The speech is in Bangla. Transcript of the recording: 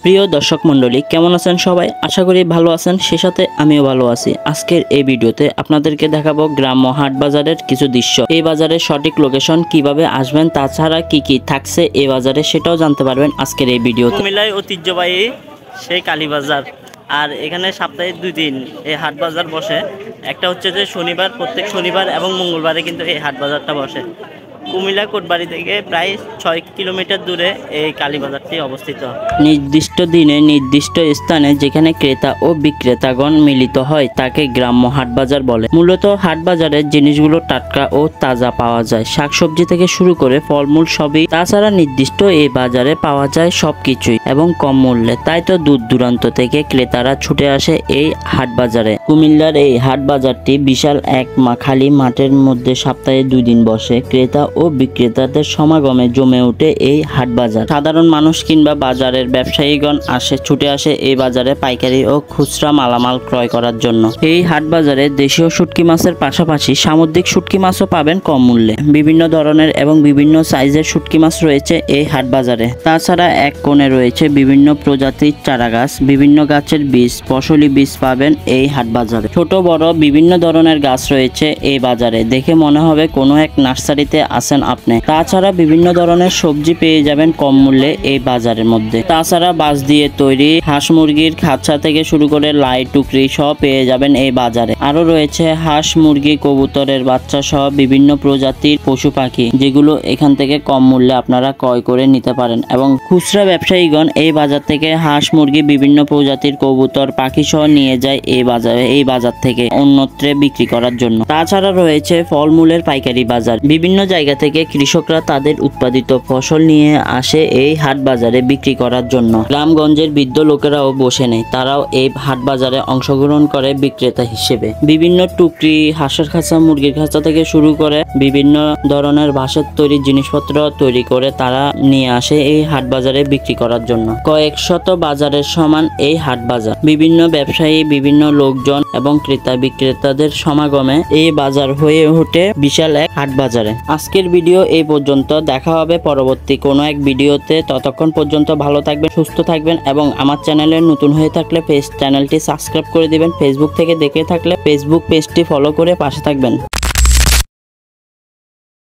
প্রিয় দর্শক মণ্ডলী, কেমন আছেন সবাই? আশা করি ভালো আছেন, সে সাথে আমিও ভালো আছি। আজকের এই ভিডিওতে আপনাদেরকে দেখাবো গ্রাম্য হাট বাজারের কিছু দৃশ্য। এই বাজারের সঠিক লোকেশন, কিভাবে আসবেন, তাছাড়া কি কি থাকছে এই বাজারে সেটাও জানতে পারবেন আজকের এই ভিডিওতে। কুমিল্লার ঐতিহ্যবাহী সেই কালীবাজার, আর এখানে সপ্তাহে 2 দিন এই হাট বাজার বসে। একটা হচ্ছে যে শনিবার, প্রত্যেক শনিবার এবং মঙ্গলবারে কিন্তু এই হাট বাজারটা বসে। কুমিল্লা কোটবাড়ি থেকে প্রায় 6 কিলোমিটার দূরে এই কালীবাজারটি অবস্থিত। নির্দিষ্ট দিনে নির্দিষ্ট স্থানে যেখানে ক্রেতা ও বিক্রেতাগণ মিলিত হয় তাকে গ্রাম্য হাটবাজার বলে। মূলত হাটবাজারের জিনিসগুলো টাটকা ও তাজা পাওয়া যায়, শাকসবজি থেকে শুরু করে ফলমূল সবই। তাছাড়া নির্দিষ্ট এই বাজারে পাওয়া যায় সবকিছুই এবং কম মূল্যে। তাই তো দূর দূরান্ত থেকে ক্রেতারা ছুটে আসে এই হাটবাজারে। কুমিল্লার এই হাটবাজারটি বিশাল এক খালি মাঠের মধ্যে সপ্তাহে 2 দিন বসে। ক্রেতা ও বিক্রেতাদের সমাগমে জমে ওঠে এই হাট বাজার। সাধারণ মানুষ কিংবা বাজারের ব্যবসায়ীগণ ছুটে আসে এই বাজারে পাইকারি ও খুচরা মালামাল ক্রয় করার জন্য। এই হাট বাজারে দেশীয় শুটকি মাছের পাশাপাশি সামুদ্রিক শুটকি মাছও পাবেন কম মূল্যে। বিভিন্ন ধরনের এবং বিভিন্ন সাইজের শুটকি মাছ রয়েছে এই হাট বাজারে। তাছাড়া এক কোণে রয়েছে বিভিন্ন প্রজাতির চারা গাছ, বিভিন্ন গাছের বীজ, ফসলি বীজ পাবেন এই হাট বাজারে। ছোট বড় বিভিন্ন ধরনের গাছ রয়েছে এই বাজারে। দেখে মনে হবে কোনো এক নার্সারিতে আছেন আপনি। তাছাড়া বিভিন্ন ধরনের সবজি পেয়ে যাবেন কম মূল্যে এই বাজারের মধ্যে। তাছাড়া বাঁশ দিয়ে তৈরি হাঁস মুরগির খাঁচা থেকে শুরু করে লাই টুকরি সব পেয়ে যাবেন এই বাজারে। আরো রয়েছে হাঁস মুরগি কবুতরের বাচ্চা সহ বিভিন্ন প্রজাতির পশু পাখি, যেগুলো এখান থেকে কম মূল্যে আপনারা ক্রয় করে নিতে পারেন। এবং খুচরা ব্যবসায়ীগণ এই বাজার থেকে হাঁস মুরগি বিভিন্ন প্রজাতির কবুতর পাখি সহ নিয়ে যায় এই বাজার থেকে অন্যত্রে বিক্রি করার জন্য। তাছাড়া রয়েছে ফলমূলের পাইকারি বাজার। বিভিন্ন জায়গা থেকে কৃষকরা তাদের উৎপাদিত ফসল নিয়ে আসে এই হাট বাজারে বিক্রি করার জন্য। গ্রামগঞ্জের বৃদ্ধ লোকেরাও বসে নেই, তারাও এই হাট বাজারে অংশগ্রহণ করে বিক্রেতা হিসেবে। বিভিন্ন টুকরি হাঁসের খাঁচা, মুরগির খাঁচা থেকে শুরু করে বিভিন্ন ধরনের বাঁশের তৈরি জিনিসপত্র তৈরি করে তারা নিয়ে আসে এই হাট বাজারে বিক্রি করার জন্য। কয়েক শত বাজারের সমান এই হাট বাজার। বিভিন্ন ব্যবসায়ী, বিভিন্ন লোকজন এবং ক্রেতা বিক্রেতাদের সমাগমে এই বাজার হয়ে ওঠে বিশাল এক হাট বাজারে। আজকের ভিডিও এই পর্যন্ত। দেখা হবে পরবর্তী কোনো এক ভিডিওতে। ততক্ষণ পর্যন্ত ভালো থাকবেন, সুস্থ থাকবেন এবং আমার চ্যানেলে নতুন হয়ে থাকলে চ্যানেলটি সাবস্ক্রাইব করে দিবেন। ফেসবুক থেকে দেখে থাকলে ফেসবুক পেজটি ফলো করে পাশে থাকবেন।